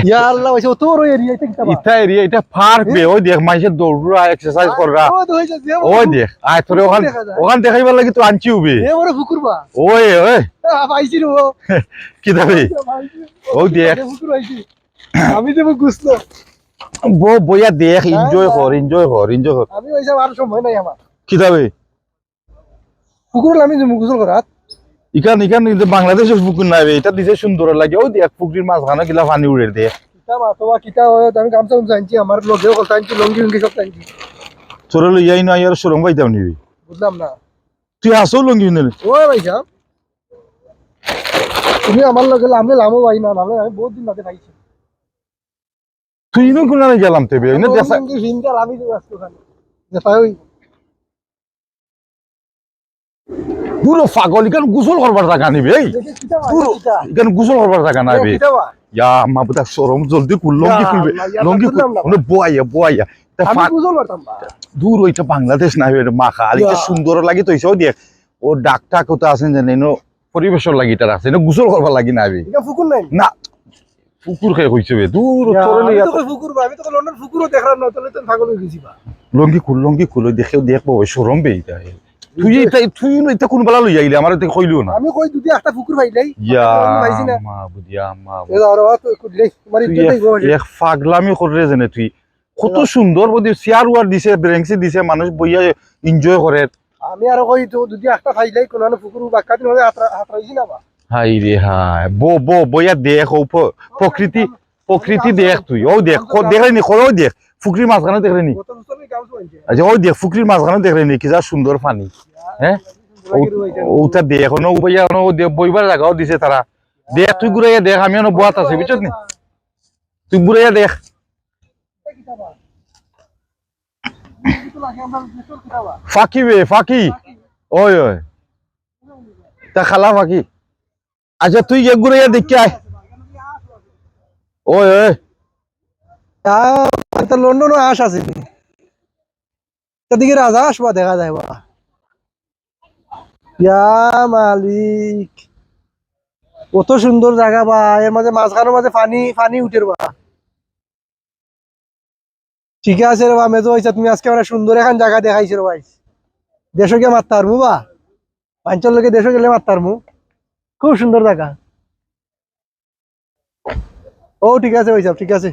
ইয়া আল্লাহ ওইসব তোর ওই এরিয়া এটা কিতাবা ইটা এরিয়া এটা পার্ক বে ওই দেখ মাইসে দৌড়া এক্সারসাইজ কররা ও তো হইছে যে ওই দেখ আয় তোরে ওখান দেখাইবার লাগি তো আনছি উবে এ বড় ফুকুরবা ওই ওই পাইছি রে ও কি দাবি ওই দেখ ফুকুর আইছি আমি দেব গুছলো বইয়া দেখ এনজয় কর আমি ওইসব আর সময় নাই আমার কি দাবি পুকুর আমি গোসল করাত ইকান কিন্তু বাংলাদেশের পুকুর নাই এটা দিছে সুন্দর লাগে ওই দেখ পুকুরের মাঝখানে কিলা পানি উড়ে দেখ কিতাবা তো কিতা আমি গামছা আনছি আমার লগেও কথা আনছি লঙ্গি সব আনছি চোরে লইয়াই না আর সুরং পাইতাম নিবি বুঝলাম না তুই আসো লঙ্গি নিলে ও ভাই সাহেব তুমি আমার লগে লামলে লামো ভাই না নালে আমি বহুত দিন বাদে পাইছি তুই ইনো কোন না গেলাম তেবে ইনো দেখা লঙ্গি ভিনটা লাভি দিও আজকে ওখানে যেটা ওই পুরো পাগল ইকান গোসল করবার জায়গা নিবি এই পুরো ইকান গোসল করবার জায়গা নাইবে ইয়া আম্মা বুদা শরম জলদি লঙ্গি খুলবে লঙ্গি খুলবে বয়া আমি গোসল করতাম দূর ওইটা বাংলাদেশ নাই এটা মাখা আর এটা সুন্দর লাগে তো এইসব দেখ ও ডাকটা কোথা আছেন জানেন এনো পরিবেশর লাগি এটা আছে এনো গোসল করবার লাগি না আবি এটা ফুকুর নাই না ফুকুর খেয়ে কইছে বে দূর তোরে লইয়া তো ফুকুর আমি তো লন্ডন ফুকুরও দেখলাম না তাহলে তো পাগল হয়ে গেছি বা লঙ্গি খুল দেখবো শরম বে এটা তুই এটা কোন বেলা লই আইলি আমার এটা কইলিও না আমি কই দুটি একটা ফুকুর ভাইলাই ইয়া মা বুদিয়া মা এলা আর তো কইলাই তোমার ইজ্জতই গো এক পাগলামি করে জানে তুই কত সুন্দর বদি চেয়ার ওয়ার দিছে ব্রেঞ্চি দিছে মানুষ বইয়া এনজয় করে আমি আর কই তো দুটি একটা ভাইলাই কোন ফুকুর বাক্কাতি হলে হাত রাইছি না বা হাই রে হাই বইয়া দেখ প্রকৃতি দেখ তুই ও দেখ দেখলেনি ও দেখ ফুকরির মাঝখানে দেখলেনি আচ্ছা ওই দেখ ফুকরির মাঝখানে দেখলেনি কি যা সুন্দর পানি হ্যাঁ ওটা দেখ ও বইয়া বইবার জায়গাও দিছে তারা দেখ তুই ঘুরাইয়া দেখ আমি অনেক বোয়াত আছে বুঝছ নি তুই ঘুরাইয়া দেখ ফাঁকি ওই তা খালা ফাঁকি আচ্ছা তুই এক ঘুরাইয়া দেখি আয় ওই লন্ডনও আস আছে দিকে রাজা আসবা দেখা যায় বা ইয়া মালিক কত সুন্দর জায়গা বা এর মাঝে মাঝখানের মাঝে পানি উঠের বা ঠিক আছে রে বা মেজো হয়েছে তুমি আজকে অনেক সুন্দর এখন জায়গা দেখাইছো রে ভাই দেশে গিয়ে মারতে পারবো বা পাঞ্চল লোকে দেশে গেলে মারতে পারবো খুব সুন্দর জায়গা ও ঠিক আছে ভাই সাহেব ঠিক আছে